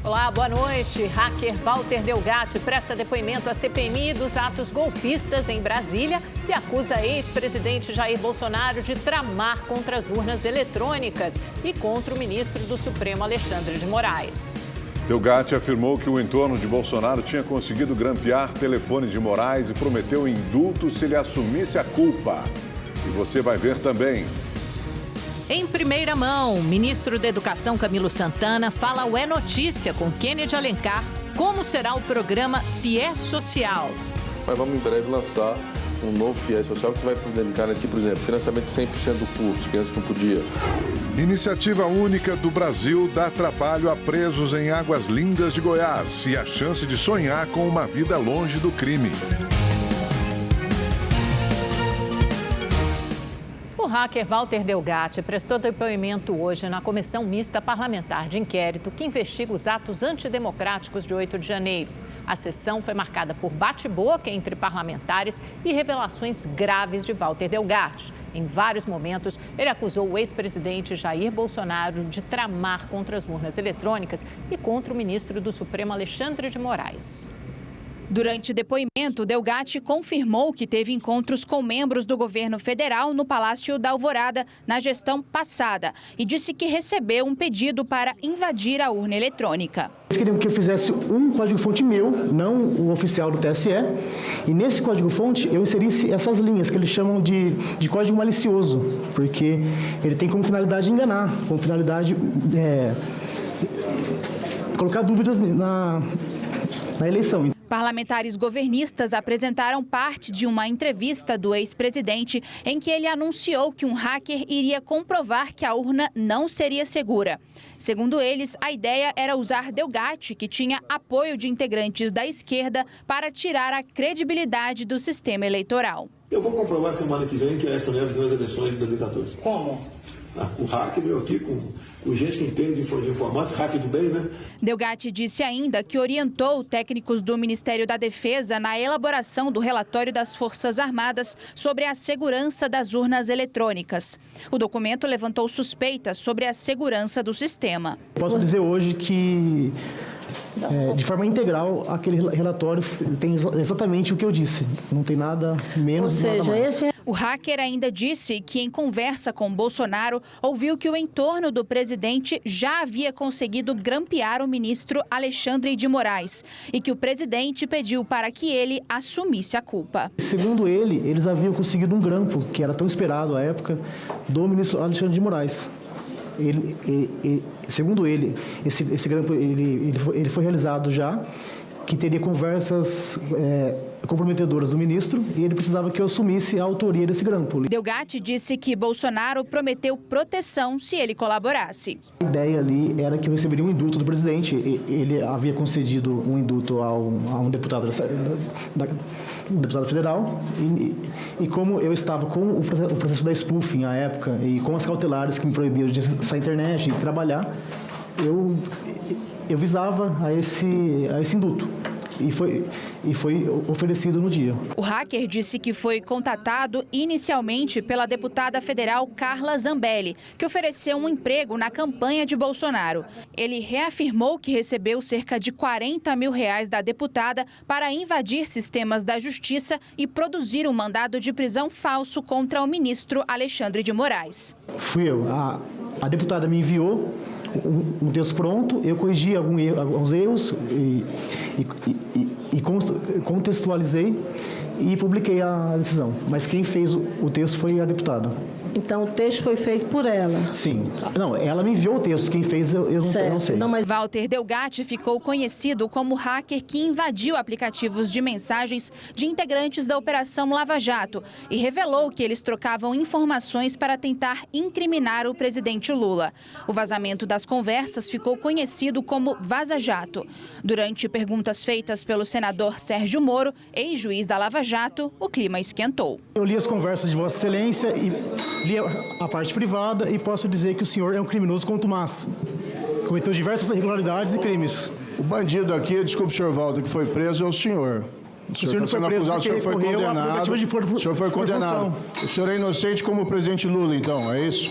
Olá, boa noite. Hacker Walter Delgatti presta depoimento à CPMI dos atos golpistas em Brasília e acusa ex-presidente Jair Bolsonaro de tramar contra as urnas eletrônicas e contra o ministro do Supremo, Alexandre de Moraes. Delgatti afirmou que o entorno de Bolsonaro tinha conseguido grampear telefone de Moraes e prometeu indulto se ele assumisse a culpa. E você vai ver também. Em primeira mão, o ministro da Educação, Camilo Santana, fala ao É Notícia com Kennedy Alencar como será o programa FIES Social. Mas vamos em breve lançar um novo FIES Social que vai garantir, por exemplo, financiamento de 100% do curso, que antes não podia. Iniciativa única do Brasil dá trabalho a presos em Águas Lindas de Goiás e a chance de sonhar com uma vida longe do crime. O hacker Walter Delgatti prestou depoimento hoje na Comissão Mista Parlamentar de Inquérito que investiga os atos antidemocráticos de 8 de janeiro. A sessão foi marcada por bate-boca entre parlamentares e revelações graves de Walter Delgatti. Em vários momentos, ele acusou o ex-presidente Jair Bolsonaro de tramar contra as urnas eletrônicas e contra o ministro do Supremo, Alexandre de Moraes. Durante depoimento, Delgatti confirmou que teve encontros com membros do governo federal no Palácio da Alvorada na gestão passada e disse que recebeu um pedido para invadir a urna eletrônica. Eles queriam que eu fizesse um código-fonte meu, não o oficial do TSE, e nesse código-fonte eu inserisse essas linhas que eles chamam de código malicioso, porque ele tem como finalidade enganar, como finalidade colocar dúvidas na eleição. Parlamentares governistas apresentaram parte de uma entrevista do ex-presidente em que ele anunciou que um hacker iria comprovar que a urna não seria segura. Segundo eles, a ideia era usar Delgatti, que tinha apoio de integrantes da esquerda, para tirar a credibilidade do sistema eleitoral. Eu vou comprovar semana que vem que essa não é as duas eleições de 2014. Como? O hacker veio aqui com gente que entende de informática, hacker do bem, né? Delgatti disse ainda que orientou técnicos do Ministério da Defesa na elaboração do relatório das Forças Armadas sobre a segurança das urnas eletrônicas. O documento levantou suspeitas sobre a segurança do sistema. Posso dizer hoje que, de forma integral, aquele relatório tem exatamente o que eu disse. Não tem nada menos, nada mais. O hacker ainda disse que, em conversa com Bolsonaro, ouviu que o entorno do presidente já havia conseguido grampear o ministro Alexandre de Moraes e que o presidente pediu para que ele assumisse a culpa. Segundo ele, eles haviam conseguido um grampo, que era tão esperado à época, do ministro Alexandre de Moraes. Segundo ele, esse grampo ele foi realizado já, que teria conversas comprometedoras do ministro e ele precisava que eu assumisse a autoria desse grampo. Delgatti disse que Bolsonaro prometeu proteção se ele colaborasse. A ideia ali era que eu receberia um indulto do presidente. Ele havia concedido um indulto a um deputado federal e como eu estava com o processo da spoofing à época e com as cautelares que me proibiram de sair à internet e trabalhar, eu visava a esse indulto e foi oferecido no dia. O hacker disse que foi contatado inicialmente pela deputada federal Carla Zambelli, que ofereceu um emprego na campanha de Bolsonaro. Ele reafirmou que recebeu cerca de R$40 mil da deputada para invadir sistemas da justiça e produzir um mandado de prisão falso contra o ministro Alexandre de Moraes. Fui eu. A deputada me enviou um texto pronto, eu corrigi alguns erros e contextualizei e publiquei a decisão. Mas quem fez o texto foi a deputada. Então, o texto foi feito por ela? Sim. Não, ela me enviou o texto. Quem fez, eu não sei. Walter Delgatti ficou conhecido como hacker que invadiu aplicativos de mensagens de integrantes da Operação Lava Jato e revelou que eles trocavam informações para tentar incriminar o presidente Lula. O vazamento das conversas ficou conhecido como Vaza Jato. Durante perguntas feitas pelo senador Sérgio Moro, ex-juiz da Lava Jato, o clima esquentou. Eu li as conversas de Vossa Excelência e li a parte privada e posso dizer que o senhor é um criminoso contumaz. Cometeu diversas irregularidades e crimes. O bandido aqui, desculpe, senhor Walter, que foi preso é o senhor. O senhor não foi preso porque ele correu a prerrogativa de força. O senhor foi condenado. O senhor é inocente como o presidente Lula, então, é isso?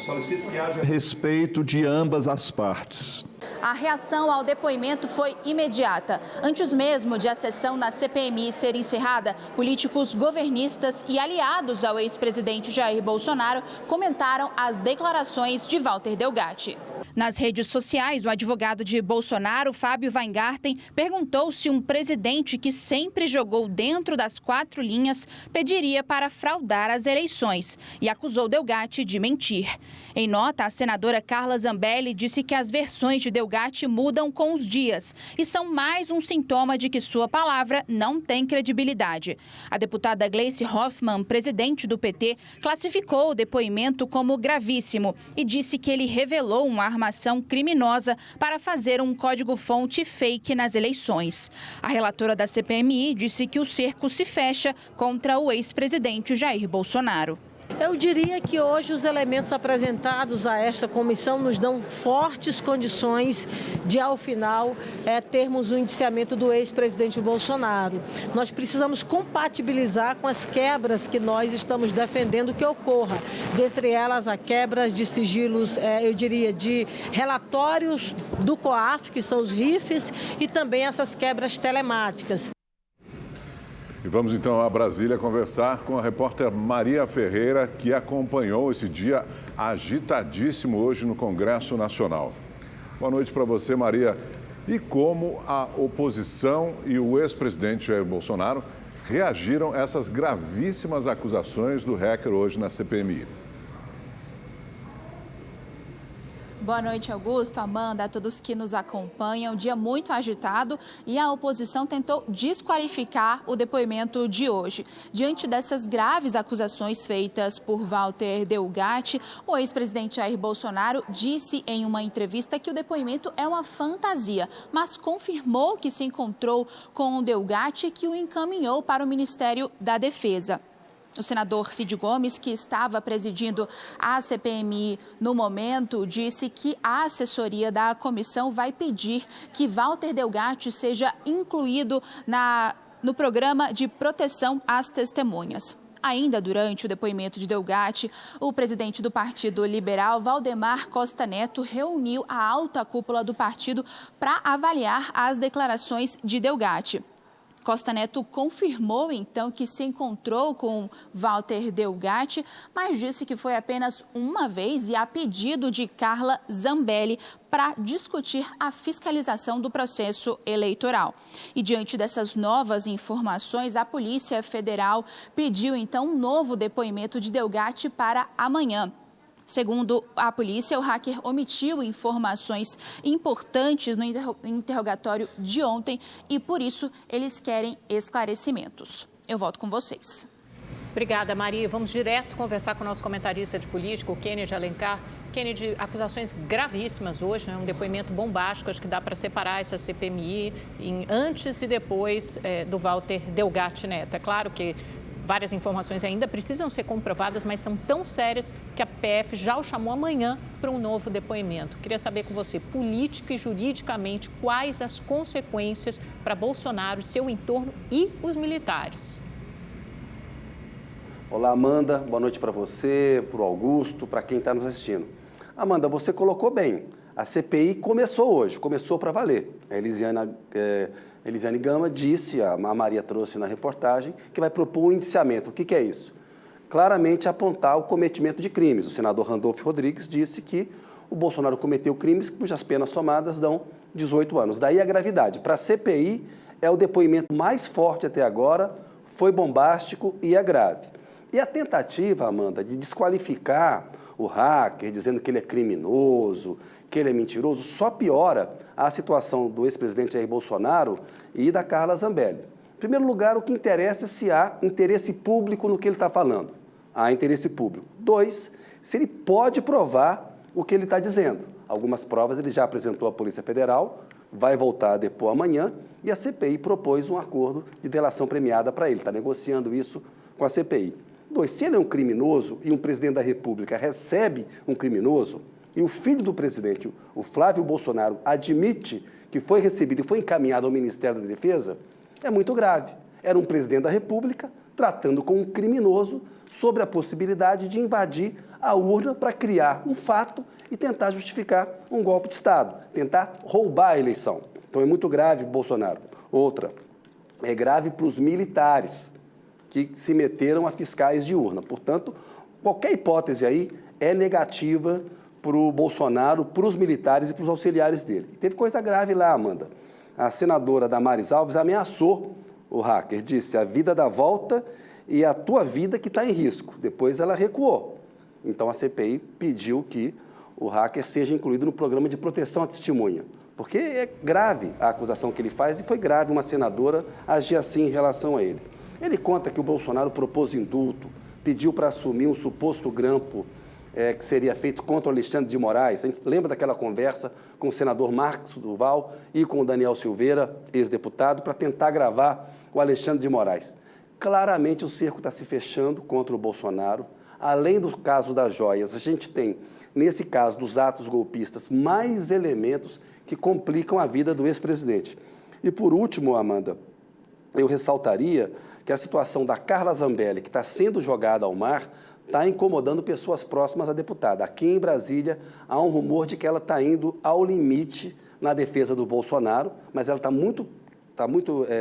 Solicito que haja respeito de ambas as partes. A reação ao depoimento foi imediata. Antes mesmo de a sessão na CPMI ser encerrada, políticos governistas e aliados ao ex-presidente Jair Bolsonaro comentaram as declarações de Walter Delgatti. Nas redes sociais, o advogado de Bolsonaro, Fábio Weingarten, perguntou se um presidente que sempre jogou dentro das 4 linhas pediria para fraudar as eleições e acusou Delgatti de mentir. Em nota, a senadora Carla Zambelli disse que as versões de Delgatti mudam com os dias e são mais um sintoma de que sua palavra não tem credibilidade. A deputada Gleice Hoffmann, presidente do PT, classificou o depoimento como gravíssimo e disse que ele revelou uma armação criminosa para fazer um código-fonte fake nas eleições. A relatora da CPMI disse que o cerco se fecha contra o ex-presidente Jair Bolsonaro. Eu diria que hoje os elementos apresentados a esta comissão nos dão fortes condições de, ao final, termos o indiciamento do ex-presidente Bolsonaro. Nós precisamos compatibilizar com as quebras que nós estamos defendendo que ocorra. Dentre elas, a quebra de sigilos, eu diria, de relatórios do COAF, que são os RIFs, e também essas quebras telemáticas. E vamos então a Brasília conversar com a repórter Maria Ferreira, que acompanhou esse dia agitadíssimo hoje no Congresso Nacional. Boa noite para você, Maria. E como a oposição e o ex-presidente Jair Bolsonaro reagiram a essas gravíssimas acusações do hacker hoje na CPMI? Boa noite, Augusto, Amanda, a todos que nos acompanham. Dia muito agitado e a oposição tentou desqualificar o depoimento de hoje. Diante dessas graves acusações feitas por Walter Delgatti, o ex-presidente Jair Bolsonaro disse em uma entrevista que o depoimento é uma fantasia, mas confirmou que se encontrou com o Delgatti e que o encaminhou para o Ministério da Defesa. O senador Cid Gomes, que estava presidindo a CPMI no momento, disse que a assessoria da comissão vai pedir que Walter Delgatti seja incluído no programa de proteção às testemunhas. Ainda durante o depoimento de Delgatti, o presidente do Partido Liberal, Valdemar Costa Neto, reuniu a alta cúpula do partido para avaliar as declarações de Delgatti. Costa Neto confirmou, então, que se encontrou com Walter Delgatti, mas disse que foi apenas uma vez e a pedido de Carla Zambelli para discutir a fiscalização do processo eleitoral. E diante dessas novas informações, a Polícia Federal pediu, então, um novo depoimento de Delgatti para amanhã. Segundo a polícia, o hacker omitiu informações importantes no interrogatório de ontem e, por isso, eles querem esclarecimentos. Eu volto com vocês. Obrigada, Maria. Vamos direto conversar com o nosso comentarista de política, o Kennedy Alencar. Kennedy, acusações gravíssimas hoje, né? Um depoimento bombástico, acho que dá para separar essa CPMI em antes e depois do Walter Delgatti Neto. É claro que várias informações ainda precisam ser comprovadas, mas são tão sérias que a PF já o chamou amanhã para um novo depoimento. Queria saber com você, política e juridicamente, quais as consequências para Bolsonaro, seu entorno e os militares? Olá, Amanda. Boa noite para você, para o Augusto, para quem está nos assistindo. Amanda, você colocou bem. A CPI começou hoje, começou para valer. A Elisiane Gama disse, a Maria trouxe na reportagem, que vai propor um indiciamento. O que é isso? Claramente apontar o cometimento de crimes. O senador Randolfo Rodrigues disse que o Bolsonaro cometeu crimes cujas penas somadas dão 18 anos. Daí a gravidade. Para a CPI, é o depoimento mais forte até agora, foi bombástico e é grave. E a tentativa, Amanda, de desqualificar o hacker, dizendo que ele é criminoso, que ele é mentiroso, só piora a situação do ex-presidente Jair Bolsonaro e da Carla Zambelli. Em primeiro lugar, o que interessa é se há interesse público no que ele está falando. Há interesse público. 2, se ele pode provar o que ele está dizendo. Algumas provas ele já apresentou à Polícia Federal, vai voltar a depor amanhã, e a CPI propôs um acordo de delação premiada para ele. Está negociando isso com a CPI. 2, se ele é um criminoso e um presidente da República recebe um criminoso, e o filho do presidente, o Flávio Bolsonaro, admite que foi recebido e foi encaminhado ao Ministério da Defesa, é muito grave. Era um presidente da República tratando com um criminoso sobre a possibilidade de invadir a urna para criar um fato e tentar justificar um golpe de Estado, tentar roubar a eleição. Então é muito grave, Bolsonaro. Outra, é grave para os militares que se meteram a fiscais de urna. Portanto, qualquer hipótese aí é negativa para o Bolsonaro, para os militares e para os auxiliares dele. E teve coisa grave lá, Amanda. A senadora Damares Alves ameaçou o hacker, disse: a vida dá volta e a tua vida que está em risco. Depois ela recuou. Então a CPI pediu que o hacker seja incluído no programa de proteção à testemunha, porque é grave a acusação que ele faz e foi grave uma senadora agir assim em relação a ele. Ele conta que o Bolsonaro propôs indulto, pediu para assumir um suposto grampo que seria feito contra o Alexandre de Moraes. A gente lembra daquela conversa com o senador Marcos Duval e com o Daniel Silveira, ex-deputado, para tentar gravar o Alexandre de Moraes. Claramente o cerco está se fechando contra o Bolsonaro. Além do caso das joias, a gente tem, nesse caso dos atos golpistas, mais elementos que complicam a vida do ex-presidente. E por último, Amanda, eu ressaltaria que a situação da Carla Zambelli, que está sendo jogada ao mar, está incomodando pessoas próximas à deputada. Aqui em Brasília, há um rumor de que ela está indo ao limite na defesa do Bolsonaro, mas ela está muito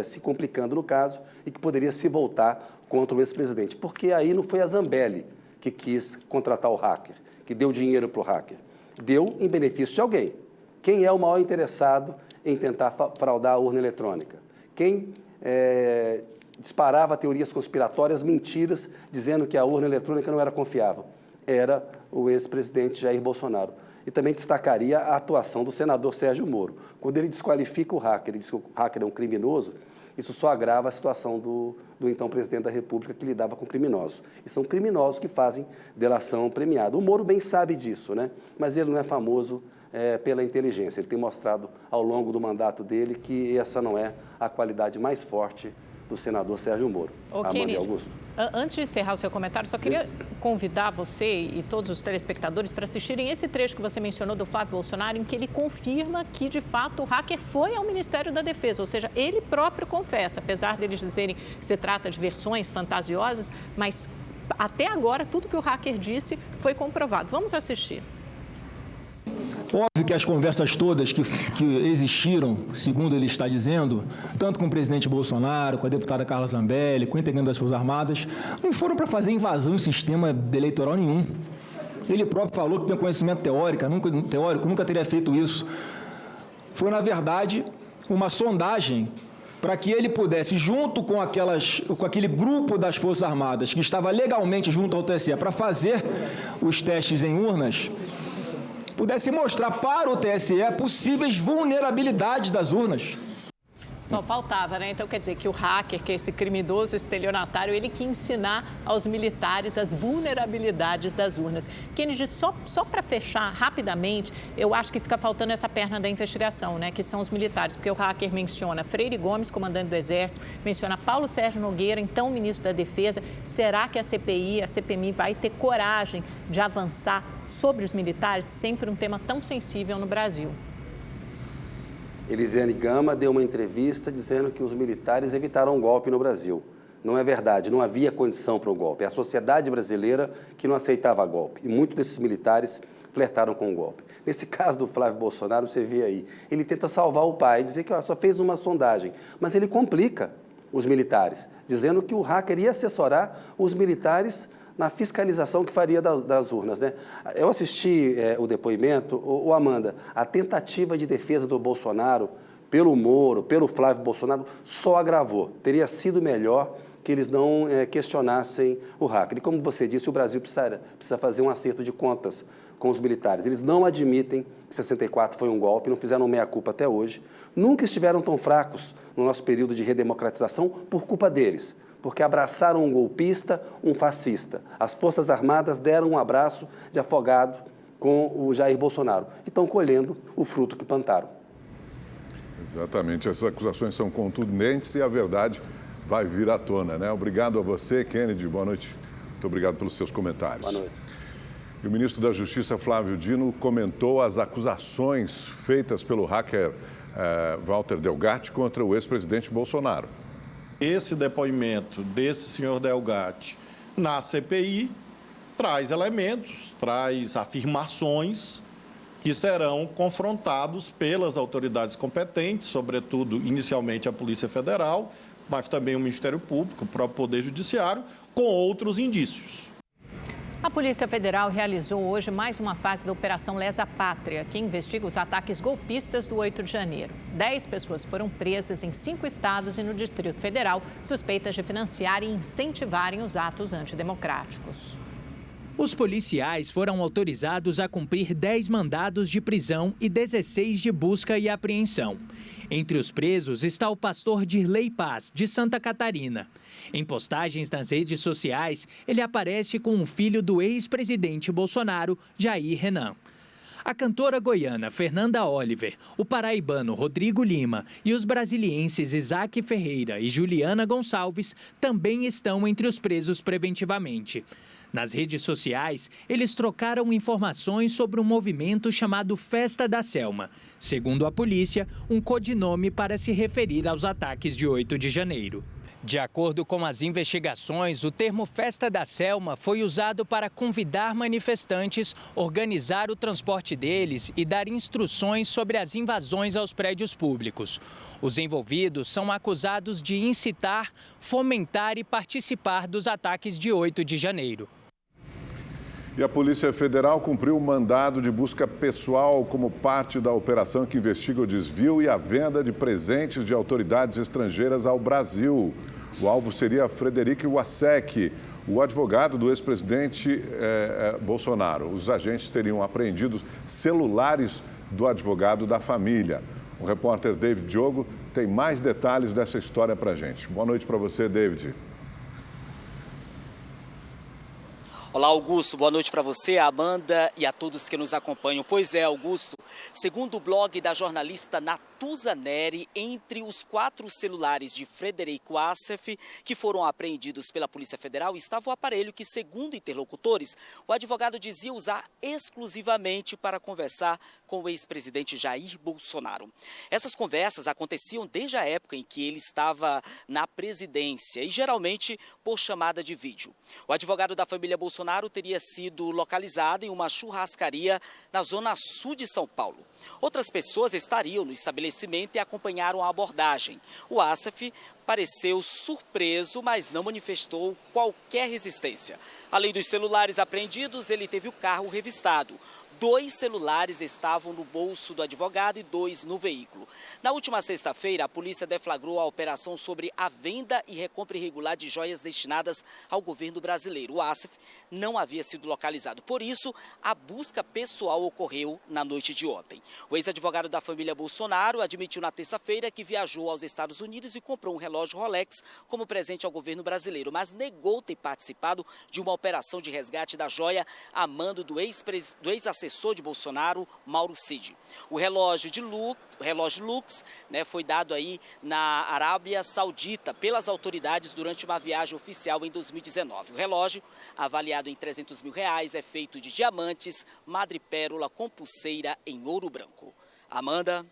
se complicando no caso e que poderia se voltar contra o ex-presidente. Porque aí não foi a Zambelli que quis contratar o hacker, que deu dinheiro para o hacker. Deu em benefício de alguém. Quem é o maior interessado em tentar fraudar a urna eletrônica? Quem disparava teorias conspiratórias, mentiras, dizendo que a urna eletrônica não era confiável? Era o ex-presidente Jair Bolsonaro. E também destacaria a atuação do senador Sérgio Moro. Quando ele desqualifica o hacker, ele diz que o hacker é um criminoso, isso só agrava a situação do então presidente da República, que lidava com criminosos. E são criminosos que fazem delação premiada. O Moro bem sabe disso, né? Mas ele não é famoso pela inteligência. Ele tem mostrado ao longo do mandato dele que essa não é a qualidade mais forte do senador Sérgio Moro. Amanda e Augusto. Antes de encerrar o seu comentário, só queria convidar você e todos os telespectadores para assistirem esse trecho que você mencionou do Flávio Bolsonaro, em que ele confirma que, de fato, o hacker foi ao Ministério da Defesa, ou seja, ele próprio confessa, apesar deles dizerem que se trata de versões fantasiosas, mas até agora tudo que o hacker disse foi comprovado. Vamos assistir. Óbvio que as conversas todas que existiram, segundo ele está dizendo, tanto com o presidente Bolsonaro, com a deputada Carla Zambelli, com o integrante das Forças Armadas, não foram para fazer invasão em sistema eleitoral nenhum. Ele próprio falou que tem conhecimento teórico, nunca teria feito isso. Foi, na verdade, uma sondagem para que ele pudesse, junto com aquele grupo das Forças Armadas que estava legalmente junto ao TSE para fazer os testes em urnas, pudesse mostrar para o TSE possíveis vulnerabilidades das urnas. Só faltava, né? Então, quer dizer que o hacker, que é esse criminoso estelionatário, ele que ensinar aos militares as vulnerabilidades das urnas. Kennedy, só para fechar rapidamente, eu acho que fica faltando essa perna da investigação, né? Que são os militares, porque o hacker menciona Freire Gomes, comandante do Exército, menciona Paulo Sérgio Nogueira, então ministro da Defesa. Será que a CPI, a CPMI vai ter coragem de avançar sobre os militares, sempre um tema tão sensível no Brasil? Elisiane Gama deu uma entrevista dizendo que os militares evitaram um golpe no Brasil. Não é verdade, não havia condição para o golpe. É a sociedade brasileira que não aceitava golpe. E muitos desses militares flertaram com o golpe. Nesse caso do Flávio Bolsonaro, você vê aí, ele tenta salvar o pai, dizer que só fez uma sondagem, mas ele complica os militares, dizendo que o hacker ia assessorar os militares na fiscalização que faria das urnas, né? Eu assisti o depoimento, Amanda, a tentativa de defesa do Bolsonaro pelo Moro, pelo Flávio Bolsonaro, só agravou. Teria sido melhor que eles não questionassem o hacker. E como você disse, o Brasil precisa fazer um acerto de contas com os militares. Eles não admitem que 64 foi um golpe, não fizeram meia-culpa até hoje. Nunca estiveram tão fracos no nosso período de redemocratização por culpa deles, porque abraçaram um golpista, um fascista. As Forças Armadas deram um abraço de afogado com o Jair Bolsonaro e estão colhendo o fruto que plantaram. Exatamente, essas acusações são contundentes e a verdade vai vir à tona, né? Obrigado a você, Kennedy, boa noite. Muito obrigado pelos seus comentários. Boa noite. E o ministro da Justiça, Flávio Dino, comentou as acusações feitas pelo hacker Walter Delgatti contra o ex-presidente Bolsonaro. Esse depoimento desse senhor Delgatti na CPI traz elementos, traz afirmações que serão confrontados pelas autoridades competentes, sobretudo, inicialmente, a Polícia Federal, mas também o Ministério Público, o próprio Poder Judiciário, com outros indícios. A Polícia Federal realizou hoje mais uma fase da Operação Lesa Pátria, que investiga os ataques golpistas do 8 de janeiro. 10 pessoas foram presas em 5 estados e no Distrito Federal, suspeitas de financiar e incentivarem os atos antidemocráticos. Os policiais foram autorizados a cumprir 10 mandados de prisão e 16 de busca e apreensão. Entre os presos está o pastor Dirley Paz, de Santa Catarina. Em postagens nas redes sociais, ele aparece com um filho do ex-presidente Bolsonaro, Jair Renan. A cantora goiana Fernanda Oliver, o paraibano Rodrigo Lima e os brasilienses Isaac Ferreira e Juliana Gonçalves também estão entre os presos preventivamente. Nas redes sociais, eles trocaram informações sobre um movimento chamado Festa da Selma, segundo a polícia, um codinome para se referir aos ataques de 8 de janeiro. De acordo com as investigações, o termo Festa da Selma foi usado para convidar manifestantes, organizar o transporte deles e dar instruções sobre as invasões aos prédios públicos. Os envolvidos são acusados de incitar, fomentar e participar dos ataques de 8 de janeiro. E a Polícia Federal cumpriu o mandado de busca pessoal como parte da operação que investiga o desvio e a venda de presentes de autoridades estrangeiras ao Brasil. O alvo seria Frederico Wassec, o advogado do ex-presidente Bolsonaro. Os agentes teriam apreendido celulares do advogado da família. O repórter David Diogo tem mais detalhes dessa história para a gente. Boa noite para você, David. Olá, Augusto. Boa noite para você, a Amanda e a todos que nos acompanham. Pois é, Augusto, segundo o blog da jornalista Natuza Neri, entre os 4 celulares de Frederico Wassef que foram apreendidos pela Polícia Federal estava o aparelho que, segundo interlocutores, o advogado dizia usar exclusivamente para conversar com o ex-presidente Jair Bolsonaro. Essas conversas aconteciam desde a época em que ele estava na presidência e geralmente por chamada de vídeo. O advogado da família Bolsonaro teria sido localizado em uma churrascaria na zona sul de São Paulo. Outras pessoas estariam no estabelecimento e acompanharam a abordagem. O Wassef pareceu surpreso, mas não manifestou qualquer resistência. Além dos celulares apreendidos, ele teve o carro revistado. 2 celulares estavam no bolso do advogado e 2 no veículo. Na última sexta-feira, a polícia deflagrou a operação sobre a venda e recompra irregular de joias destinadas ao governo brasileiro. O Wassef não havia sido localizado. Por isso, a busca pessoal ocorreu na noite de ontem. O ex-advogado da família Bolsonaro admitiu na terça-feira que viajou aos Estados Unidos e comprou um relógio Rolex como presente ao governo brasileiro, mas negou ter participado de uma operação de resgate da joia a mando do ex-assessor de Bolsonaro, Mauro Cid. O relógio Lux, foi dado aí na Arábia Saudita pelas autoridades durante uma viagem oficial em 2019. O relógio, avaliado em R$300 mil, é feito de diamantes, madrepérola com pulseira em ouro branco. Amanda?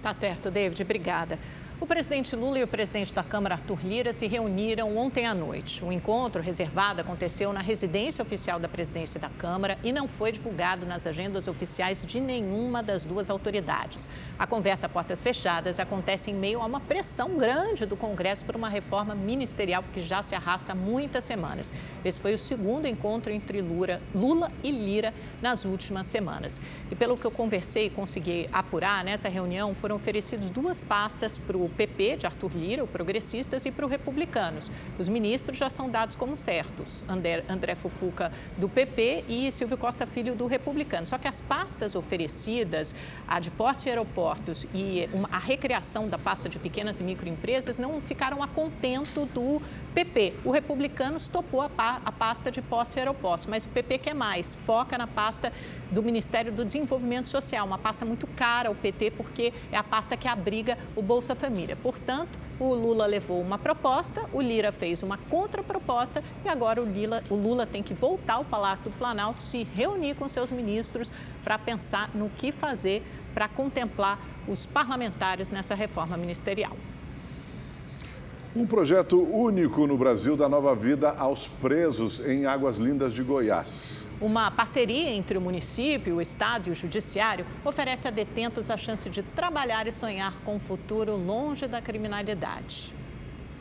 Tá certo, David, obrigada. O presidente Lula e o presidente da Câmara, Arthur Lira, se reuniram ontem à noite. O encontro reservado aconteceu na residência oficial da presidência da Câmara e não foi divulgado nas agendas oficiais de nenhuma das duas autoridades. A conversa a portas fechadas acontece em meio a uma pressão grande do Congresso por uma reforma ministerial que já se arrasta há muitas semanas. Esse foi o segundo encontro entre Lula e Lira nas últimas semanas. E pelo que eu conversei e consegui apurar, nessa reunião foram oferecidas 2 pastas para o PP, de Arthur Lira, o Progressistas, e para o Republicanos. Os ministros já são dados como certos, André Fufuca, do PP, e Silvio Costa Filho, do Republicano. Só que as pastas oferecidas, a de portos e aeroportos e a recriação da pasta de pequenas e microempresas, não ficaram a contento do PP. O Republicanos topou a pasta de portos e aeroportos, mas o PP quer mais, foca na pasta do Ministério do Desenvolvimento Social, uma pasta muito cara ao PT, porque é a pasta que abriga o Bolsa Família. Portanto, o Lula levou uma proposta, o Lira fez uma contraproposta e agora o Lula tem que voltar ao Palácio do Planalto, se reunir com seus ministros para pensar no que fazer para contemplar os parlamentares nessa reforma ministerial. Um projeto único no Brasil dá nova vida aos presos em Águas Lindas de Goiás. Uma parceria entre o município, o Estado e o Judiciário oferece a detentos a chance de trabalhar e sonhar com um futuro longe da criminalidade.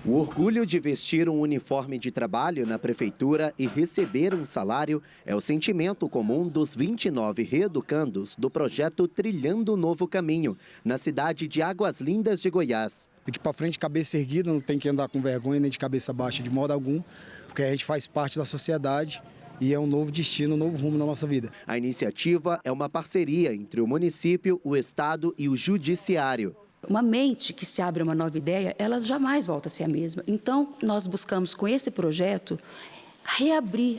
O orgulho de vestir um uniforme de trabalho na prefeitura e receber um salário é o sentimento comum dos 29 reeducandos do projeto Trilhando o Novo Caminho, na cidade de Águas Lindas de Goiás. Daqui para frente, cabeça erguida, não tem que andar com vergonha nem de cabeça baixa de modo algum, porque a gente faz parte da sociedade e é um novo destino, um novo rumo na nossa vida. A iniciativa é uma parceria entre o município, o Estado e o Judiciário. Uma mente que se abre a uma nova ideia, ela jamais volta a ser a mesma. Então, nós buscamos com esse projeto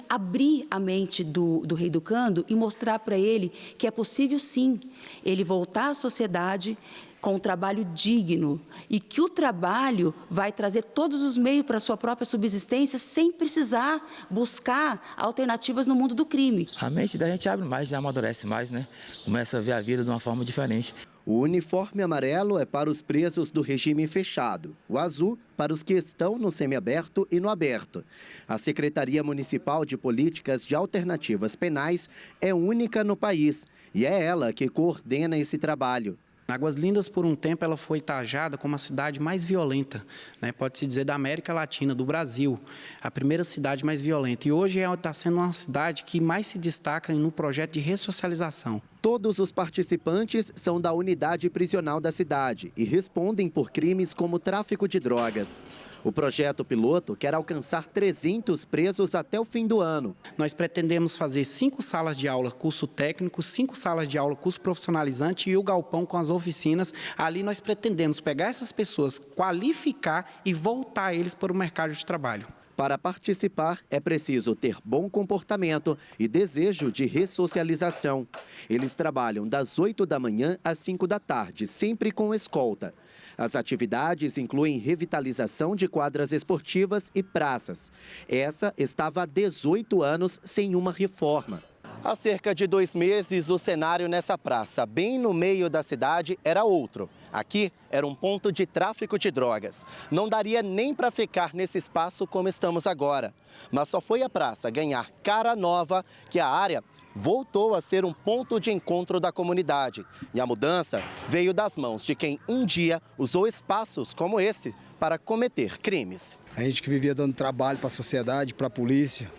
abrir a mente do reeducando e mostrar para ele que é possível sim ele voltar à sociedade com um trabalho digno e que o trabalho vai trazer todos os meios para a sua própria subsistência sem precisar buscar alternativas no mundo do crime. A mente da gente abre mais, já amadurece mais, né? Começa a ver a vida de uma forma diferente. O uniforme amarelo é para os presos do regime fechado, o azul para os que estão no semiaberto e no aberto. A Secretaria Municipal de Políticas de Alternativas Penais é única no país e é ela que coordena esse trabalho. Águas Lindas, por um tempo, ela foi tajada como a cidade mais violenta, né? Pode-se dizer, da América Latina, do Brasil, a primeira cidade mais violenta. E hoje está sendo uma cidade que mais se destaca no projeto de ressocialização. Todos os participantes são da unidade prisional da cidade e respondem por crimes como tráfico de drogas. O projeto piloto quer alcançar 300 presos até o fim do ano. Nós pretendemos fazer 5 salas de aula curso técnico, 5 salas de aula curso profissionalizante e o galpão com as oficinas. Ali nós pretendemos pegar essas pessoas, qualificar e voltar eles para o mercado de trabalho. Para participar, é preciso ter bom comportamento e desejo de ressocialização. Eles trabalham das 8 da manhã às 5 da tarde, sempre com escolta. As atividades incluem revitalização de quadras esportivas e praças. Essa estava há 18 anos sem uma reforma. Há cerca de 2 meses, o cenário nessa praça, bem no meio da cidade, era outro. Aqui era um ponto de tráfico de drogas. Não daria nem para ficar nesse espaço como estamos agora. Mas só foi a praça ganhar cara nova que a área voltou a ser um ponto de encontro da comunidade. E a mudança veio das mãos de quem um dia usou espaços como esse para cometer crimes. A gente que vivia dando trabalho para a sociedade, para a polícia,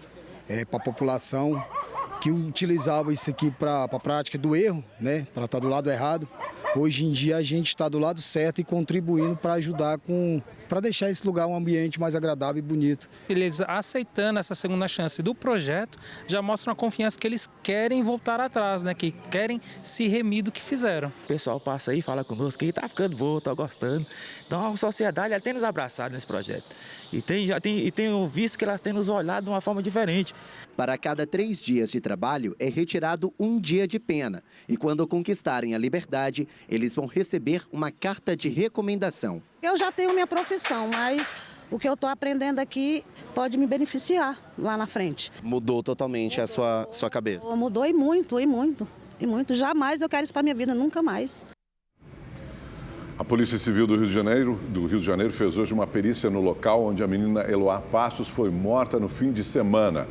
para a população, que utilizava isso aqui para a prática do erro, né, para estar do lado errado. Hoje em dia a gente está do lado certo e contribuindo para ajudar para deixar esse lugar um ambiente mais agradável e bonito. Eles aceitando essa segunda chance do projeto já mostram a confiança que eles querem voltar atrás, né? Que querem se remir do que fizeram. O pessoal passa aí, fala conosco que está ficando bom, está gostando. Então a sociedade tem nos abraçado nesse projeto. E tenho visto que elas têm nos olhado de uma forma diferente. Para cada 3 dias de trabalho é retirado 1 dia de pena. E quando conquistarem a liberdade, eles vão receber uma carta de recomendação. Eu já tenho minha profissão, mas o que eu estou aprendendo aqui pode me beneficiar lá na frente. Mudou totalmente a sua cabeça? Mudou e muito, e muito, e muito. Jamais eu quero isso para minha vida, nunca mais. A Polícia Civil do Rio de Janeiro fez hoje uma perícia no local onde a menina Eloá Passos foi morta no fim de semana.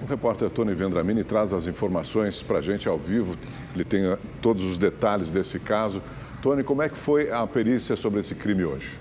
O repórter Tony Vendramini traz as informações para a gente ao vivo. Ele tem todos os detalhes desse caso. Tony, como é que foi a perícia sobre esse crime hoje?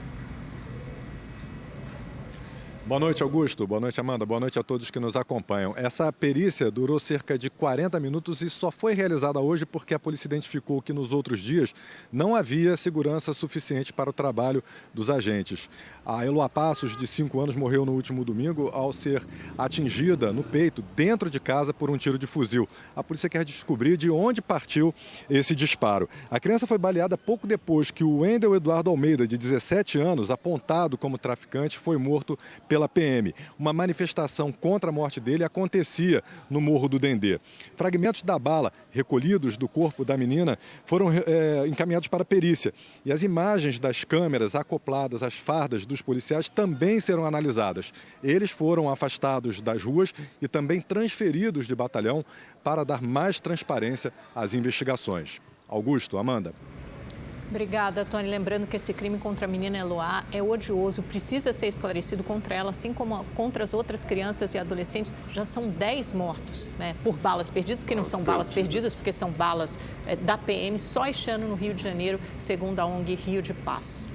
Boa noite, Augusto. Boa noite, Amanda. Boa noite a todos que nos acompanham. Essa perícia durou cerca de 40 minutos e só foi realizada hoje porque a polícia identificou que nos outros dias não havia segurança suficiente para o trabalho dos agentes. A Eloá Passos, de 5 anos, morreu no último domingo ao ser atingida no peito, dentro de casa, por um tiro de fuzil. A polícia quer descobrir de onde partiu esse disparo. A criança foi baleada pouco depois que o Wendel Eduardo Almeida, de 17 anos, apontado como traficante, foi morto pela PM. Uma manifestação contra a morte dele acontecia no Morro do Dendê. Fragmentos da bala recolhidos do corpo da menina foram encaminhados para a perícia. E as imagens das câmeras acopladas às fardas dos policiais também serão analisadas. Eles foram afastados das ruas e também transferidos de batalhão para dar mais transparência às investigações. Augusto, Amanda. Obrigada, Tony. Lembrando que esse crime contra a menina Eloá é odioso, precisa ser esclarecido contra ela, assim como contra as outras crianças e adolescentes. Já são 10 mortos, né, por balas perdidas, que não são balas perdidas, porque são balas da PM, só este ano no Rio de Janeiro, segundo a ONG Rio de Paz.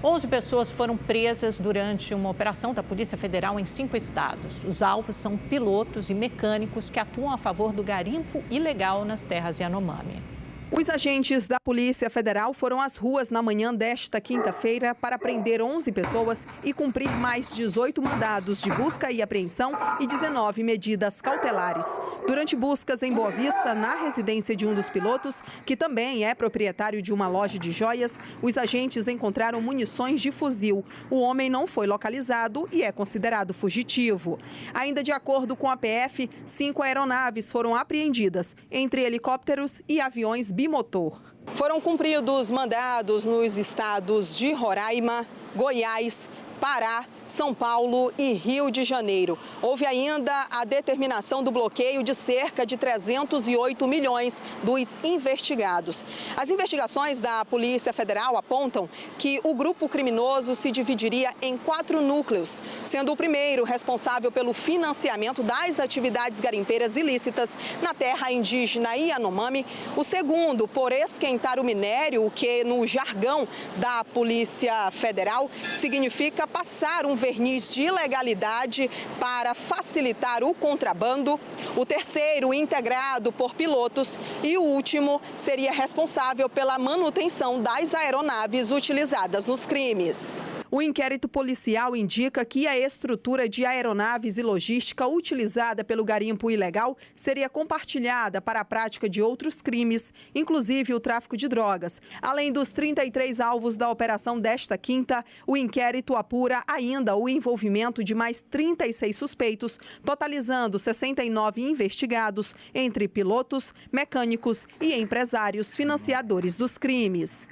11 pessoas foram presas durante uma operação da Polícia Federal em 5 estados. Os alvos são pilotos e mecânicos que atuam a favor do garimpo ilegal nas terras Yanomami. Os agentes da Polícia Federal foram às ruas na manhã desta quinta-feira para prender 11 pessoas e cumprir mais 18 mandados de busca e apreensão e 19 medidas cautelares. Durante buscas em Boa Vista, na residência de um dos pilotos, que também é proprietário de uma loja de joias, os agentes encontraram munições de fuzil. O homem não foi localizado e é considerado fugitivo. Ainda de acordo com a PF, 5 aeronaves foram apreendidas, entre helicópteros e aviões bimotor. Foram cumpridos mandados nos estados de Roraima, Goiás, Pará, São Paulo e Rio de Janeiro. Houve ainda a determinação do bloqueio de cerca de 308 milhões dos investigados. As investigações da Polícia Federal apontam que o grupo criminoso se dividiria em 4 núcleos, sendo o primeiro responsável pelo financiamento das atividades garimpeiras ilícitas na terra indígena Yanomami, o segundo por esquentar o minério, o que no jargão da Polícia Federal significa passar um verniz de ilegalidade para facilitar o contrabando, o terceiro integrado por pilotos e o último seria responsável pela manutenção das aeronaves utilizadas nos crimes. O inquérito policial indica que a estrutura de aeronaves e logística utilizada pelo garimpo ilegal seria compartilhada para a prática de outros crimes, inclusive o tráfico de drogas. Além dos 33 alvos da operação desta quinta, o inquérito apura ainda o envolvimento de mais 36 suspeitos, totalizando 69 investigados, entre pilotos, mecânicos e empresários financiadores dos crimes.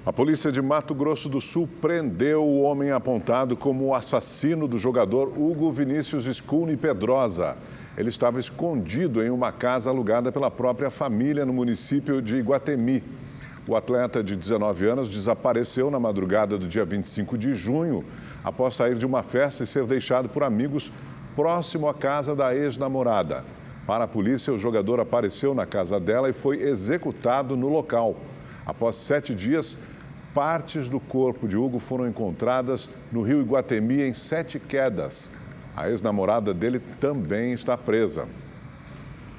A polícia de Mato Grosso do Sul prendeu o homem apontado como o assassino do jogador Hugo Vinícius Scuni Pedrosa. Ele estava escondido em uma casa alugada pela própria família no município de Iguatemi. O atleta de 19 anos desapareceu na madrugada do dia 25 de junho, após sair de uma festa e ser deixado por amigos próximo à casa da ex-namorada. Para a polícia, o jogador apareceu na casa dela e foi executado no local. Após 7 dias, partes do corpo de Hugo foram encontradas no rio Iguatemi em 7 quedas. A ex-namorada dele também está presa.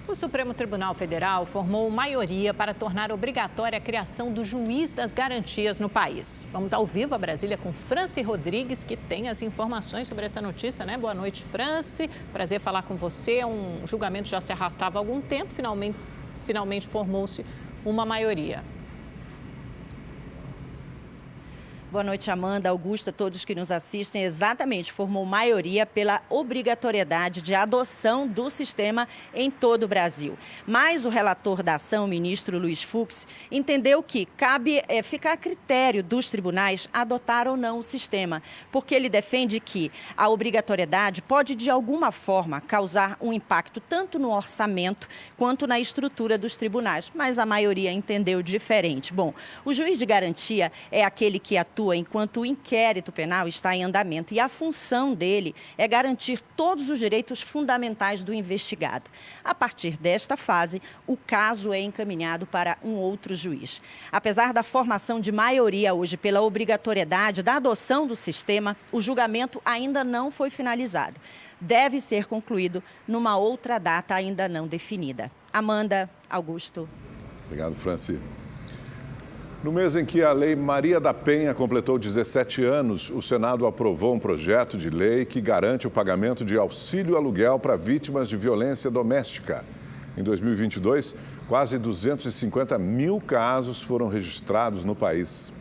O Supremo Tribunal Federal formou maioria para tornar obrigatória a criação do juiz das garantias no país. Vamos ao vivo a Brasília com Franci Rodrigues, que tem as informações sobre essa notícia, né? Boa noite, Franci. Prazer falar com você. Um julgamento já se arrastava há algum tempo, finalmente formou-se uma maioria. Boa noite, Amanda, Augusto, a todos que nos assistem. Exatamente, formou maioria pela obrigatoriedade de adoção do sistema em todo o Brasil. Mas o relator da ação, o ministro Luiz Fux, entendeu que cabe ficar a critério dos tribunais adotar ou não o sistema, porque ele defende que a obrigatoriedade pode, de alguma forma, causar um impacto tanto no orçamento quanto na estrutura dos tribunais. Mas a maioria entendeu diferente. Bom, o juiz de garantia é aquele que atua enquanto o inquérito penal está em andamento e a função dele é garantir todos os direitos fundamentais do investigado. A partir desta fase, o caso é encaminhado para um outro juiz. Apesar da formação de maioria hoje pela obrigatoriedade da adoção do sistema, o julgamento ainda não foi finalizado. Deve ser concluído numa outra data ainda não definida. Amanda, Augusto. Obrigado, Franci. No mês em que a Lei Maria da Penha completou 17 anos, o Senado aprovou um projeto de lei que garante o pagamento de auxílio aluguel para vítimas de violência doméstica. Em 2022, quase 250 mil casos foram registrados no país.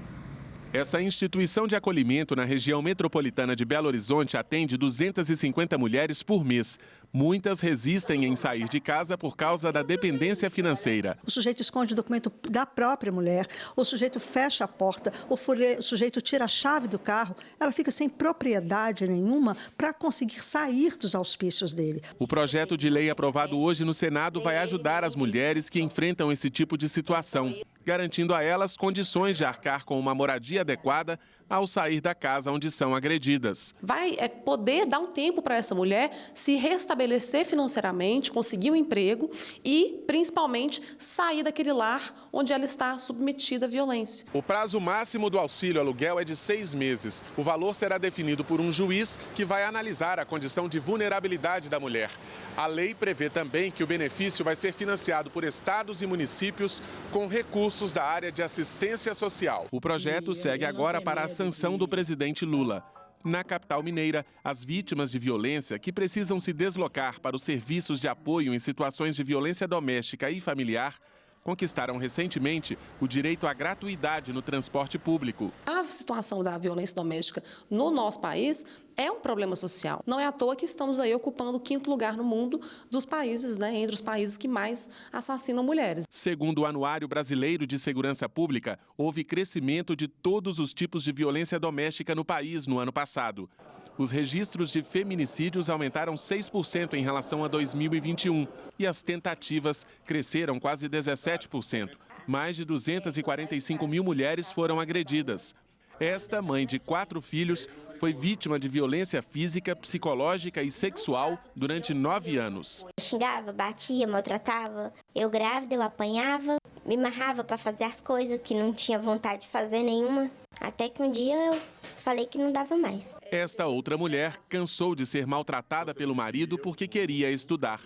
Essa instituição de acolhimento na região metropolitana de Belo Horizonte atende 250 mulheres por mês. Muitas resistem em sair de casa por causa da dependência financeira. O sujeito esconde o documento da própria mulher, o sujeito fecha a porta, o sujeito tira a chave do carro, ela fica sem propriedade nenhuma para conseguir sair dos auspícios dele. O projeto de lei aprovado hoje no Senado vai ajudar as mulheres que enfrentam esse tipo de situação. garantindo a elas condições de arcar com uma moradia adequada ao sair da casa onde são agredidas. Vai poder dar um tempo para essa mulher se restabelecer financeiramente, conseguir um emprego e, principalmente, sair daquele lar onde ela está submetida à violência. O prazo máximo do auxílio aluguel é de 6 meses. O valor será definido por um juiz que vai analisar a condição de vulnerabilidade da mulher. A lei prevê também que o benefício vai ser financiado por estados e municípios com recursos da área de assistência social. O projeto segue agora para a sanção do presidente Lula. Na capital mineira, as vítimas de violência que precisam se deslocar para os serviços de apoio em situações de violência doméstica e familiar conquistaram recentemente o direito à gratuidade no transporte público. A situação da violência doméstica no nosso país é um problema social. Não é à toa que estamos aí ocupando o 5º lugar no mundo dos países, entre os países que mais assassinam mulheres. Segundo o Anuário Brasileiro de Segurança Pública, houve crescimento de todos os tipos de violência doméstica no país no ano passado. Os registros de feminicídios aumentaram 6% em relação a 2021 e as tentativas cresceram quase 17%. Mais de 245 mil mulheres foram agredidas. Esta mãe de 4 filhos foi vítima de violência física, psicológica e sexual durante 9 anos. Xingava, batia, maltratava. Eu grávida, eu apanhava, me amarrava para fazer as coisas que não tinha vontade de fazer nenhuma. Até que um dia eu falei que não dava mais. Esta outra mulher cansou de ser maltratada pelo marido porque queria estudar.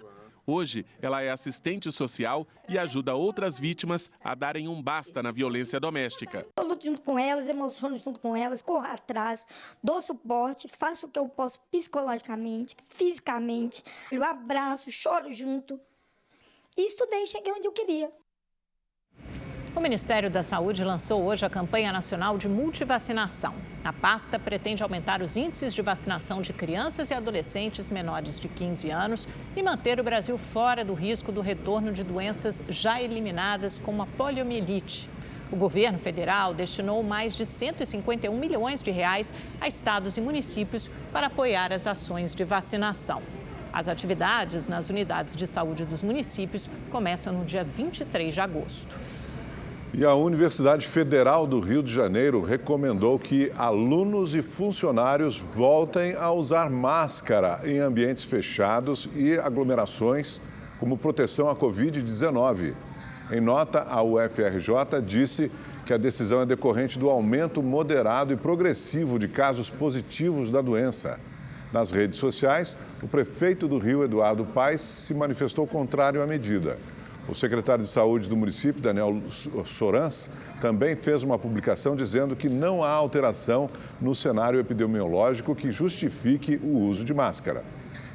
Hoje, ela é assistente social e ajuda outras vítimas a darem um basta na violência doméstica. Eu luto junto com elas, emociono junto com elas, corro atrás, dou suporte, faço o que eu posso psicologicamente, fisicamente. Eu abraço, choro junto. E estudei e cheguei onde eu queria. O Ministério da Saúde lançou hoje a campanha nacional de multivacinação. A pasta pretende aumentar os índices de vacinação de crianças e adolescentes menores de 15 anos e manter o Brasil fora do risco do retorno de doenças já eliminadas, como a poliomielite. O governo federal destinou mais de 151 milhões de reais a estados e municípios para apoiar as ações de vacinação. As atividades nas unidades de saúde dos municípios começam no dia 23 de agosto. E a Universidade Federal do Rio de Janeiro recomendou que alunos e funcionários voltem a usar máscara em ambientes fechados e aglomerações como proteção à Covid-19. Em nota, a UFRJ disse que a decisão é decorrente do aumento moderado e progressivo de casos positivos da doença. Nas redes sociais, o prefeito do Rio, Eduardo Paes, se manifestou contrário à medida. O secretário de Saúde do município, Daniel Sorans, também fez uma publicação dizendo que não há alteração no cenário epidemiológico que justifique o uso de máscara.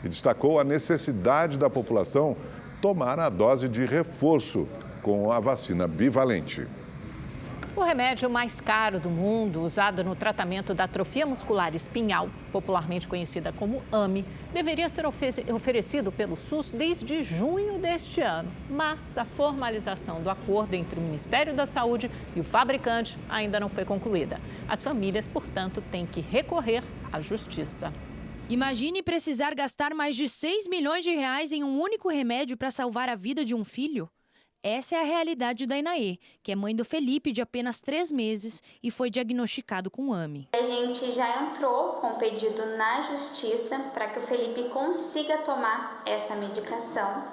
E destacou a necessidade da população tomar a dose de reforço com a vacina bivalente. O remédio mais caro do mundo, usado no tratamento da atrofia muscular espinhal, popularmente conhecida como AME, deveria ser oferecido pelo SUS desde junho deste ano. Mas a formalização do acordo entre o Ministério da Saúde e o fabricante ainda não foi concluída. As famílias, portanto, têm que recorrer à justiça. Imagine precisar gastar mais de 6 milhões de reais em um único remédio para salvar a vida de um filho. Essa é a realidade da Inaê, que é mãe do Felipe, de apenas 3 meses, e foi diagnosticado com AME. A gente já entrou com o pedido na justiça para que o Felipe consiga tomar essa medicação.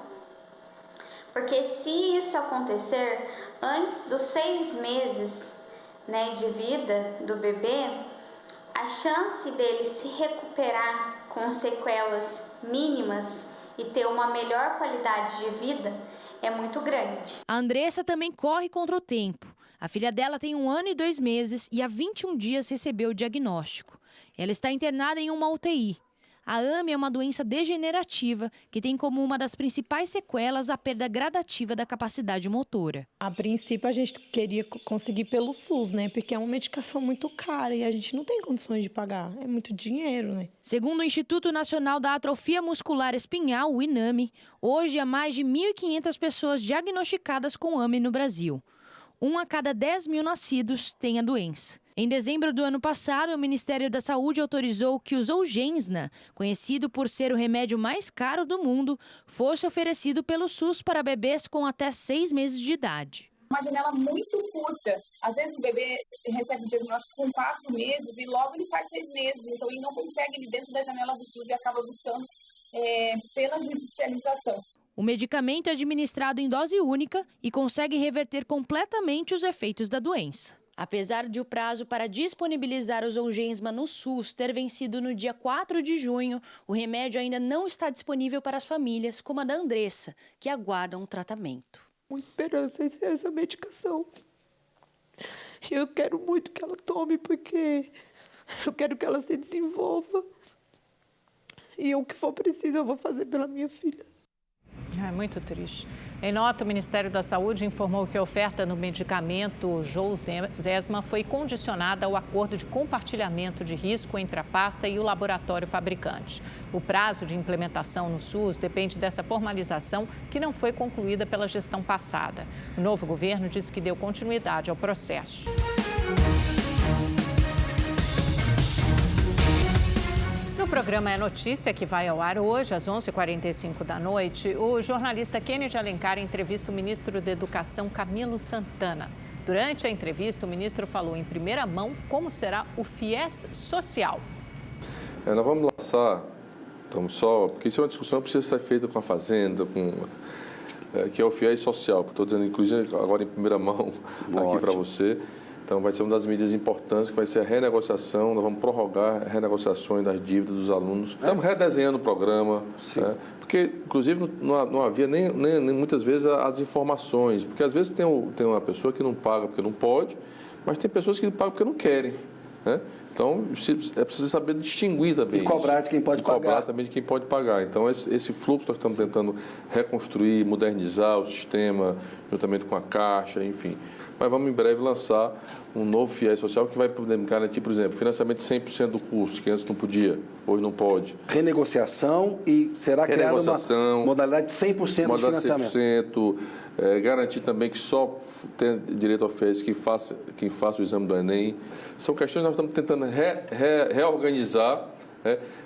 Porque se isso acontecer antes dos 6 meses, de vida do bebê, a chance dele se recuperar com sequelas mínimas e ter uma melhor qualidade de vida é muito grande. A Andressa também corre contra o tempo. A filha dela tem 1 ano e 2 meses e há 21 dias recebeu o diagnóstico. Ela está internada em uma UTI. A AME é uma doença degenerativa que tem como uma das principais sequelas a perda gradativa da capacidade motora. A princípio, a gente queria conseguir pelo SUS, Porque é uma medicação muito cara e a gente não tem condições de pagar. É muito dinheiro, Segundo o Instituto Nacional da Atrofia Muscular Espinhal, o INAME, hoje há mais de 1.500 pessoas diagnosticadas com AME no Brasil. 1 a cada 10 mil nascidos tem a doença. Em dezembro do ano passado, o Ministério da Saúde autorizou que o Zolgensma, conhecido por ser o remédio mais caro do mundo, fosse oferecido pelo SUS para bebês com até 6 meses de idade. uma janela muito curta. Às vezes o bebê recebe o diagnóstico com 4 meses e logo ele faz 6 meses. Então ele não consegue ir dentro da janela do SUS e acaba buscando pela judicialização. O medicamento é administrado em dose única e consegue reverter completamente os efeitos da doença. Apesar de o prazo para disponibilizar o Zolgensma no SUS ter vencido no dia 4 de junho, o remédio ainda não está disponível para as famílias, como a da Andressa, que aguardam o tratamento. Muita esperança em essa medicação. Eu quero muito que ela tome, porque eu quero que ela se desenvolva. E o que for preciso, eu vou fazer pela minha filha. É muito triste. Em nota, o Ministério da Saúde informou que a oferta do medicamento Zolgensma foi condicionada ao acordo de compartilhamento de risco entre a pasta e o laboratório fabricante. O prazo de implementação no SUS depende dessa formalização, que não foi concluída pela gestão passada. O novo governo disse que deu continuidade ao processo. No programa É Notícia, que vai ao ar hoje, às 11h45 da noite, o jornalista Kennedy Alencar entrevista o ministro da Educação, Camilo Santana. Durante a entrevista, o ministro falou em primeira mão como será o FIES social. Nós vamos lançar, porque isso é uma discussão que precisa ser feita com a Fazenda, que é o FIES social, que estou dizendo, inclusive, agora em primeira mão aqui para você. Então, vai ser uma das medidas importantes, que vai ser a renegociação. Nós vamos prorrogar renegociações das dívidas dos alunos. Estamos redesenhando o programa, porque, inclusive, não havia nem muitas vezes as informações. Porque, às vezes, tem uma pessoa que não paga porque não pode, mas tem pessoas que não pagam porque não querem. Né? Então, é preciso saber distinguir também. E cobrar de quem pode pagar. Cobrar também de quem pode pagar. Então, esse fluxo nós estamos tentando reconstruir, modernizar o sistema, juntamente com a Caixa, enfim. Mas vamos em breve lançar um novo FIES social que vai poder garantir, por exemplo, financiamento de 100% do curso, que antes não podia, hoje não pode. Renegociação e será criada uma modalidade de 100% de financiamento. 100%, garantir também que só tem direito ao FIES quem faça o exame do Enem. São questões que nós estamos tentando reorganizar,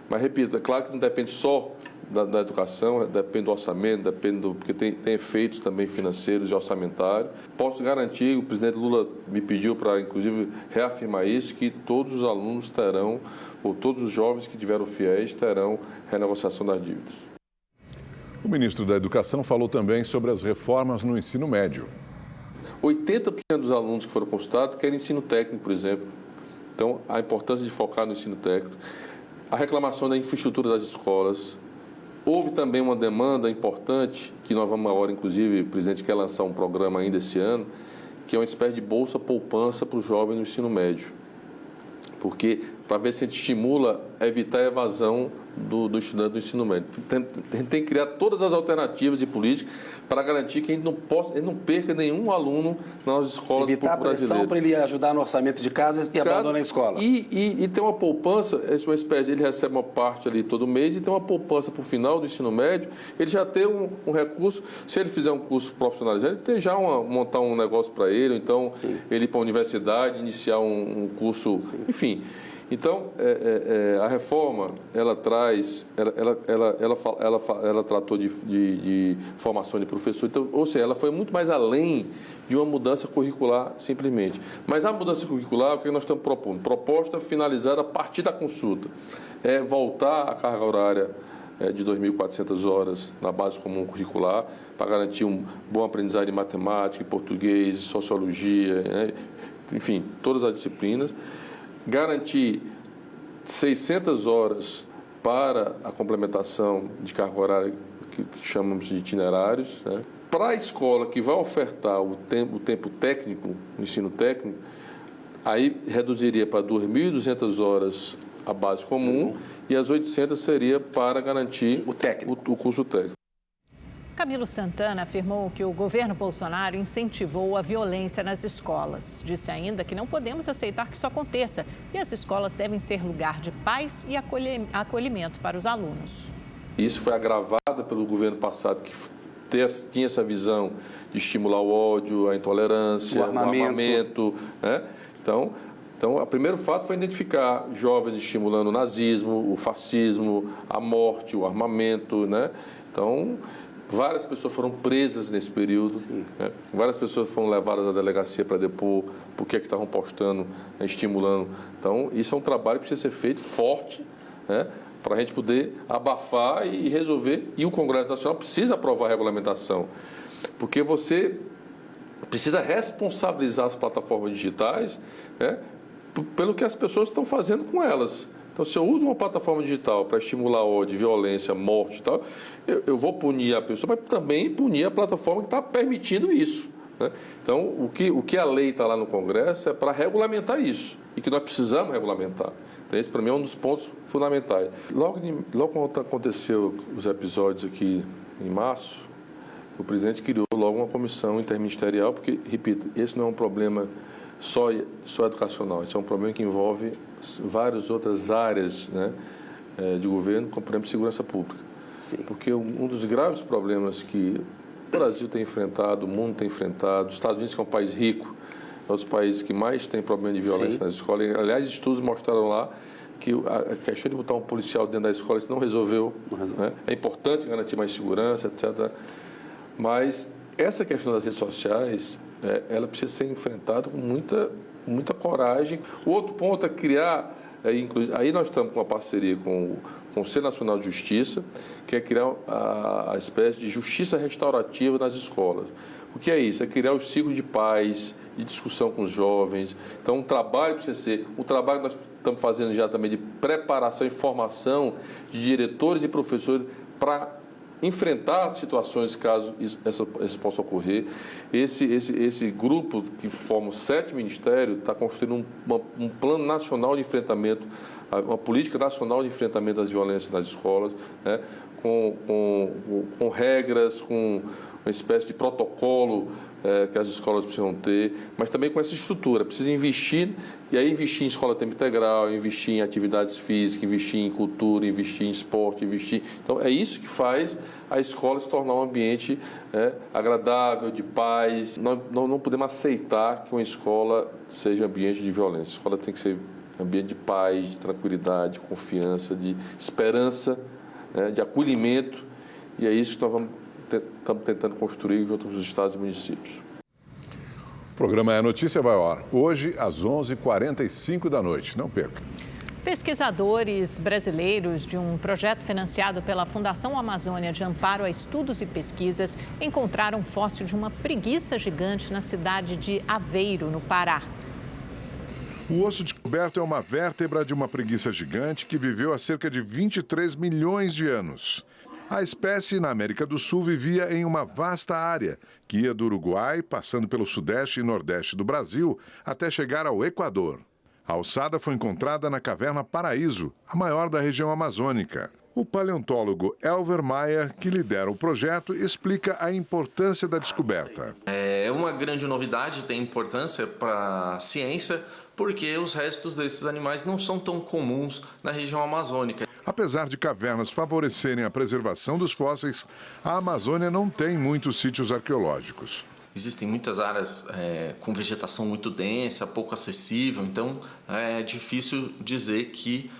mas, repito, é claro que não depende só da educação, depende do orçamento, porque tem efeitos também financeiros e orçamentários. Posso garantir, o presidente Lula me pediu para, inclusive, reafirmar isso, que todos os alunos terão, ou todos os jovens que tiveram FIES terão renegociação das dívidas. O ministro da Educação falou também sobre as reformas no ensino médio. 80% dos alunos que foram consultados querem ensino técnico, por exemplo. Então, a importância de focar no ensino técnico. A reclamação da infraestrutura das escolas. Houve também uma demanda importante, que nós vamos agora, inclusive, o presidente quer lançar um programa ainda esse ano, que é uma espécie de bolsa-poupança para o jovem no ensino médio. Porque, para ver se a gente estimula a evitar a evasão do estudante do ensino médio. Tem que criar todas as alternativas de política para garantir que a gente não perca nenhum aluno nas escolas brasileiras. Evitar a pressão para ele ajudar no orçamento de casas e abandonar a escola. E ter uma poupança, uma espécie, ele recebe uma parte ali todo mês e tem uma poupança para o final do ensino médio, ele já tem um recurso, se ele fizer um curso profissionalizante, ele tem já montar um negócio para ele, ou então ele ir para a universidade, iniciar um curso, enfim. Então, a reforma, ela traz, ela tratou de formação de professor, então, ou seja, ela foi muito mais além de uma mudança curricular, simplesmente. Mas a mudança curricular, o que nós estamos propondo? Proposta finalizada a partir da consulta. É voltar à carga horária de 2.400 horas na base comum curricular, para garantir um bom aprendizagem de matemática, português, sociologia, enfim, todas as disciplinas. Garantir 600 horas para a complementação de carga horária, que chamamos de itinerários. Né? Para a escola que vai ofertar o tempo técnico, o ensino técnico, aí reduziria para 2.200 horas a base comum e as 800 seria para garantir o curso técnico. Camilo Santana afirmou que o governo Bolsonaro incentivou a violência nas escolas. Disse ainda que não podemos aceitar que isso aconteça e as escolas devem ser lugar de paz e acolhimento para os alunos. Isso foi agravado pelo governo passado, que tinha essa visão de estimular o ódio, a intolerância, o armamento. Né? Então, o primeiro fato foi identificar jovens estimulando o nazismo, o fascismo, a morte, o armamento. Né? Então, Várias pessoas foram presas nesse período, né? Várias pessoas foram levadas à delegacia para depor porque é que estavam postando, né, estimulando. Então, isso é um trabalho que precisa ser feito forte, né, para a gente poder abafar e resolver. E o Congresso Nacional precisa aprovar a regulamentação, porque você precisa responsabilizar as plataformas digitais, né, pelo que as pessoas estão fazendo com elas. Então, se eu uso uma plataforma digital para estimular ódio, violência, morte e tal, eu vou punir a pessoa, mas também punir a plataforma que está permitindo isso, né? Então, o que a lei está lá no Congresso é para regulamentar isso, e que nós precisamos regulamentar. Então, esse, para mim, é um dos pontos fundamentais. Logo quando aconteceu os episódios aqui em março, o presidente criou logo uma comissão interministerial, porque, repito, esse não é um problema só educacional, isso é um problema que envolve várias outras áreas, né, de governo, como, por exemplo, segurança pública. Sim. Porque um dos graves problemas que o Brasil tem enfrentado, o mundo tem enfrentado, os Estados Unidos, que é um país rico, é um dos países que mais tem problema de violência nas escolas. Aliás, estudos mostraram lá que a questão de botar um policial dentro da escola isso não resolveu. Né? É importante garantir mais segurança, etc. Mas essa questão das redes sociais, ela precisa ser enfrentada com muita coragem. O outro ponto é criar, aí nós estamos com uma parceria com o Conselho Nacional de Justiça, que é criar a espécie de justiça restaurativa nas escolas. O que é isso? É criar os ciclos de paz, de discussão com os jovens. Então, o trabalho precisa ser, o trabalho que nós estamos fazendo já também de preparação e formação de diretores e professores para enfrentar situações caso isso possa ocorrer. Esse grupo que forma 7 ministérios está construindo um plano nacional de enfrentamento, uma política nacional de enfrentamento das violências nas escolas, né, com regras, com uma espécie de protocolo que as escolas precisam ter, mas também com essa estrutura. Precisa investir, e aí investir em escola a tempo integral, investir em atividades físicas, investir em cultura, investir em esporte, investir... Então, é isso que faz a escola se tornar um ambiente agradável, de paz. Nós não podemos aceitar que uma escola seja ambiente de violência. A escola tem que ser ambiente de paz, de tranquilidade, de confiança, de esperança, de acolhimento, e é isso que nós estamos tentando construir junto com os estados e municípios. O programa É Notícia vai ao ar hoje às 11h45 da noite. Não perca. Pesquisadores brasileiros de um projeto financiado pela Fundação Amazônia de Amparo a Estudos e Pesquisas encontraram um fóssil de uma preguiça gigante na cidade de Aveiro, no Pará. O osso descoberto é uma vértebra de uma preguiça gigante que viveu há cerca de 23 milhões de anos. A espécie, na América do Sul, vivia em uma vasta área, que ia do Uruguai, passando pelo sudeste e nordeste do Brasil, até chegar ao Equador. A ossada foi encontrada na Caverna Paraíso, a maior da região amazônica. O paleontólogo Elver Mayer, que lidera o projeto, explica a importância da descoberta. É uma grande novidade, tem importância para a ciência, porque os restos desses animais não são tão comuns na região amazônica. Apesar de cavernas favorecerem a preservação dos fósseis, a Amazônia não tem muitos sítios arqueológicos. Existem muitas áreas com vegetação muito densa, pouco acessível, então é difícil dizer que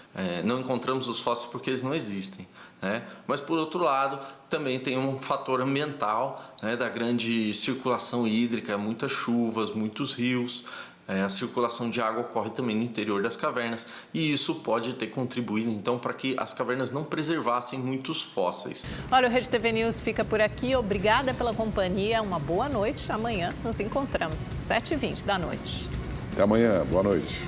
não encontramos os fósseis porque eles não existem, né? Mas, por outro lado, também tem um fator ambiental, né, da grande circulação hídrica, muitas chuvas, muitos rios. A circulação de água ocorre também no interior das cavernas e isso pode ter contribuído, então, para que as cavernas não preservassem muitos fósseis. Olha, o Rede TV News fica por aqui. Obrigada pela companhia. Uma boa noite. Amanhã nos encontramos, 7h20 da noite. Até amanhã. Boa noite.